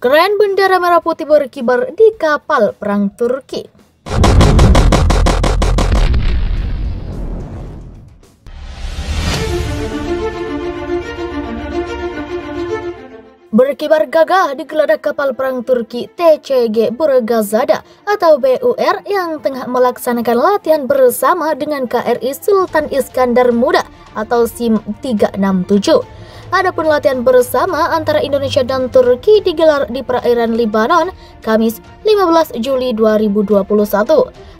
Keren bendera merah putih berkibar di kapal perang Turki. Berkibar gagah di geladak kapal perang Turki TCG Burgazada atau BUR yang tengah melaksanakan latihan bersama dengan KRI Sultan Iskandar Muda atau SIM 367. Adapun latihan bersama antara Indonesia dan Turki digelar di perairan Lebanon Kamis 15 Juli 2021.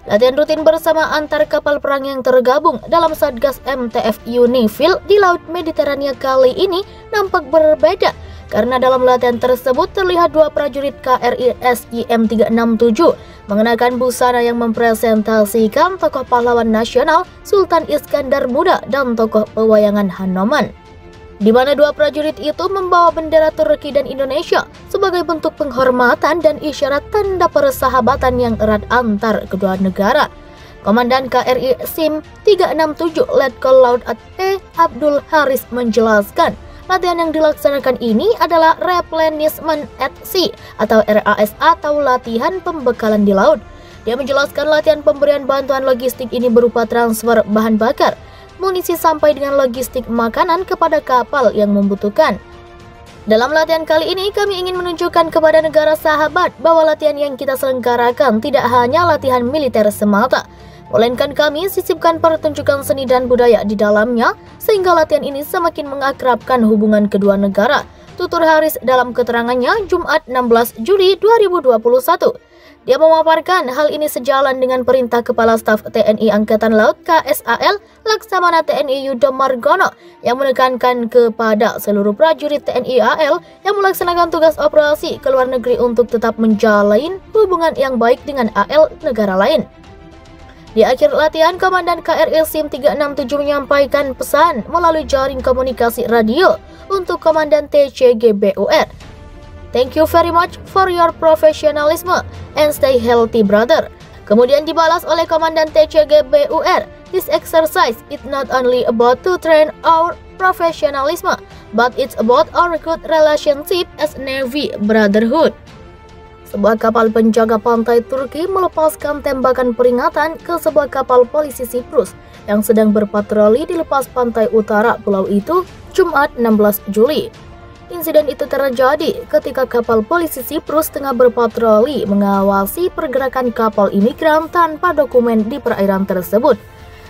Latihan rutin bersama antar kapal perang yang tergabung dalam Satgas MTF UNIFIL di Laut Mediterania kali ini nampak berbeda. Karena dalam latihan tersebut terlihat dua prajurit KRI SIM 367 mengenakan busana yang mempresentasikan tokoh pahlawan nasional Sultan Iskandar Muda dan tokoh pewayangan Hanoman, di mana dua prajurit itu membawa bendera Turki dan Indonesia sebagai bentuk penghormatan dan isyarat tanda persahabatan yang erat antar kedua negara. Komandan KRI SIM 367 Letkol Laut P. Abdul Haris menjelaskan, latihan yang dilaksanakan ini adalah Replenishment at Sea atau RAS atau latihan pembekalan di laut. Dia menjelaskan latihan pemberian bantuan logistik ini berupa transfer bahan bakar, munisi sampai dengan logistik makanan kepada kapal yang membutuhkan. Dalam latihan kali ini kami ingin menunjukkan kepada negara sahabat bahwa latihan yang kita selenggarakan tidak hanya latihan militer semata, melainkan kami sisipkan pertunjukan seni dan budaya di dalamnya sehingga latihan ini semakin mengakrabkan hubungan kedua negara, tutur Haris dalam keterangannya Jumat 16 Juli 2021. Dia memaparkan hal ini sejalan dengan perintah Kepala Staf TNI Angkatan Laut KSAL Laksamana TNI Yudo Margono yang menekankan kepada seluruh prajurit TNI AL yang melaksanakan tugas operasi ke luar negeri untuk tetap menjalin hubungan yang baik dengan AL negara lain. Di akhir latihan, Komandan KRI SIM 367 menyampaikan pesan melalui jaring komunikasi radio untuk Komandan TCG BUR. Thank you very much for your professionalism and stay healthy, brother. Kemudian dibalas oleh Komandan TCG BUR, this exercise is not only about to train our professionalism, but it's about our good relationship as Navy Brotherhood. Sebuah kapal penjaga pantai Turki melepaskan tembakan peringatan ke sebuah kapal polisi Siprus yang sedang berpatroli di lepas pantai utara pulau itu Jumat 16 Juli. Insiden itu terjadi ketika kapal polisi Siprus tengah berpatroli mengawasi pergerakan kapal imigran tanpa dokumen di perairan tersebut.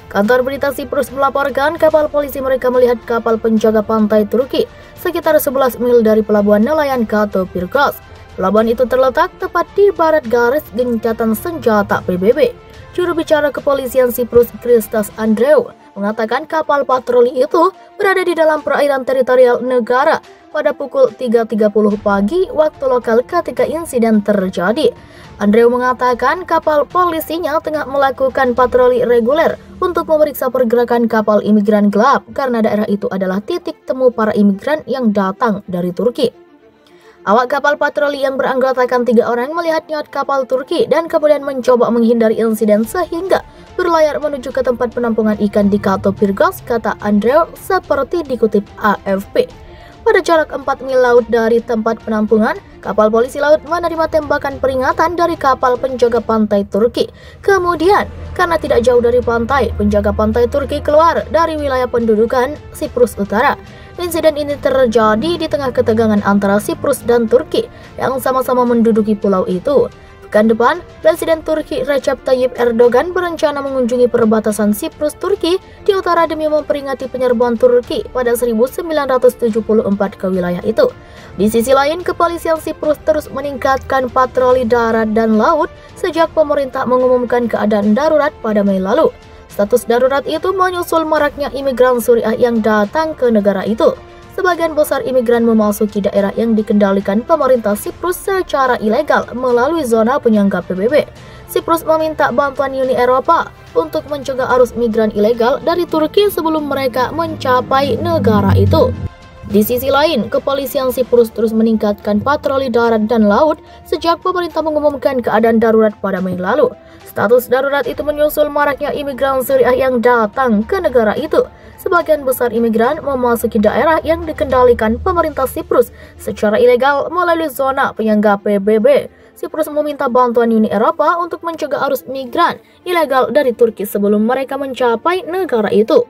Kantor berita Siprus melaporkan kapal polisi mereka melihat kapal penjaga pantai Turki sekitar 11 mil dari pelabuhan nelayan Kato Pirgos. Pelabuhan itu terletak tepat di barat garis gencatan senjata PBB. Juru bicara kepolisian Siprus Christos Andreou mengatakan kapal patroli itu berada di dalam perairan teritorial negara pada pukul 3.30 pagi waktu lokal ketika insiden terjadi. Andreou mengatakan kapal polisinya tengah melakukan patroli reguler untuk memeriksa pergerakan kapal imigran gelap karena daerah itu adalah titik temu para imigran yang datang dari Turki. Awak kapal patroli yang beranggotakan 3 orang melihat niat kapal Turki dan kemudian mencoba menghindari insiden sehingga berlayar menuju ke tempat penampungan ikan di Kato Pirgos, kata Andreou seperti dikutip AFP. Pada jarak 4 mil laut dari tempat penampungan, kapal polisi laut menerima tembakan peringatan dari kapal penjaga pantai Turki. Kemudian, karena tidak jauh dari pantai, penjaga pantai Turki keluar dari wilayah pendudukan Siprus Utara. Insiden ini terjadi di tengah ketegangan antara Siprus dan Turki yang sama-sama menduduki pulau itu. Pekan depan, Presiden Turki Recep Tayyip Erdogan berencana mengunjungi perbatasan Siprus-Turki di utara demi memperingati penyerbuan Turki pada 1974 ke wilayah itu. Di sisi lain, kepolisian Siprus terus meningkatkan patroli darat dan laut sejak pemerintah mengumumkan keadaan darurat pada Mei lalu. Status darurat itu menyusul maraknya imigran Suriah yang datang ke negara itu. Sebagian besar imigran memasuki daerah yang dikendalikan pemerintah Siprus secara ilegal melalui zona penyangga PBB. Siprus meminta bantuan Uni Eropa untuk mencegah arus migran ilegal dari Turki sebelum mereka mencapai negara itu. Di sisi lain, kepolisian Siprus terus meningkatkan patroli darat dan laut sejak pemerintah mengumumkan keadaan darurat pada Mei lalu. Status darurat itu menyusul maraknya imigran Suriah yang datang ke negara itu. Sebagian besar imigran memasuki daerah yang dikendalikan pemerintah Siprus secara ilegal melalui zona penyangga PBB. Siprus meminta bantuan Uni Eropa untuk mencegah arus migran ilegal dari Turki sebelum mereka mencapai negara itu.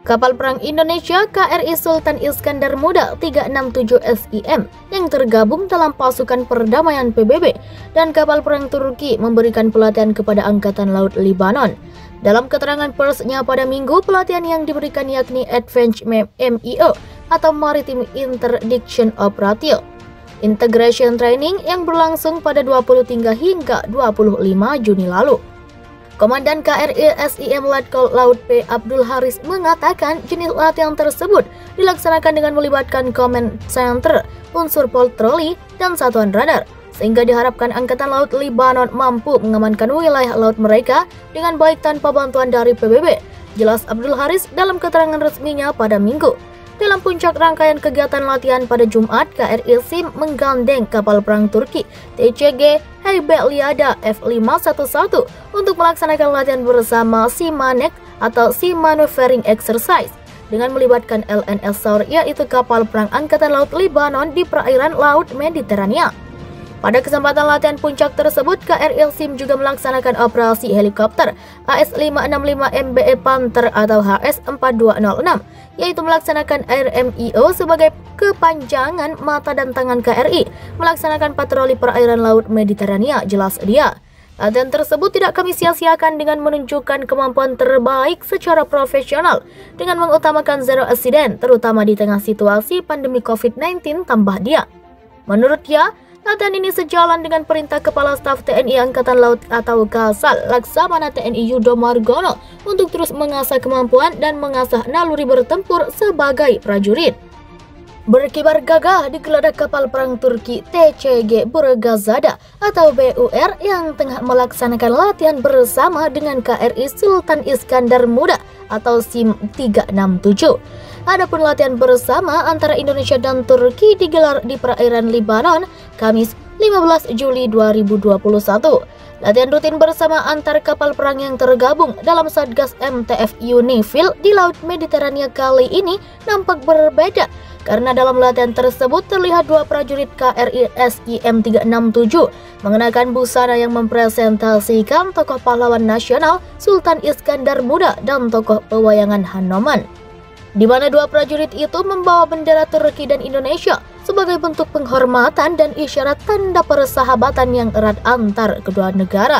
Kapal perang Indonesia KRI Sultan Iskandar Muda 367 SIM yang tergabung dalam pasukan perdamaian PBB dan kapal perang Turki memberikan pelatihan kepada Angkatan Laut Lebanon. Dalam keterangan persnya pada Minggu, pelatihan yang diberikan yakni Advanced MIO atau Maritime Interdiction Operation Integration Training yang berlangsung pada 23 hingga 25 Juni lalu. Komandan KRI SIM Letkol Laut P. Abdul Haris mengatakan jenis latihan tersebut dilaksanakan dengan melibatkan command center, unsur patroli, dan satuan radar, sehingga diharapkan Angkatan Laut Lebanon mampu mengamankan wilayah laut mereka dengan baik tanpa bantuan dari PBB, jelas Abdul Haris dalam keterangan resminya pada Minggu. Dalam puncak rangkaian kegiatan latihan pada Jumat, KRI SIM menggandeng kapal perang Turki TCG Heybeliada F511 untuk melaksanakan latihan bersama SIMANEK atau Sea Maneuvering Exercise dengan melibatkan LNS Saur, yaitu kapal perang Angkatan Laut Lebanon di perairan Laut Mediterania. Pada kesempatan latihan puncak tersebut, KRI SIM juga melaksanakan operasi helikopter AS565 MBE Panther atau HS4206, yaitu melaksanakan RMIO sebagai kepanjangan mata dan tangan KRI, melaksanakan patroli perairan Laut Mediterania, jelas dia. Latihan tersebut tidak kami sia-siakan dengan menunjukkan kemampuan terbaik secara profesional dengan mengutamakan zero accident, terutama di tengah situasi pandemi COVID-19, tambah dia. Menurut dia, latihan ini sejalan dengan perintah Kepala Staf TNI Angkatan Laut atau Kasal Laksamana TNI Yudo Margono untuk terus mengasah kemampuan dan mengasah naluri bertempur sebagai prajurit. Berkibar gagah digeledah kapal perang Turki TCG Burgazada atau BUR yang tengah melaksanakan latihan bersama dengan KRI Sultan Iskandar Muda atau SIM 367. Adapun latihan bersama antara Indonesia dan Turki digelar di perairan Lebanon Kamis 15 Juli 2021. Latihan rutin bersama antar kapal perang yang tergabung dalam Satgas MTF UNIFIL di Laut Mediterania kali ini nampak berbeda karena dalam latihan tersebut terlihat dua prajurit KRI SIM 367 mengenakan busana yang mempresentasikan tokoh pahlawan nasional Sultan Iskandar Muda dan tokoh pewayangan Hanoman, di mana dua prajurit itu membawa bendera Turki dan Indonesia sebagai bentuk penghormatan dan isyarat tanda persahabatan yang erat antar kedua negara.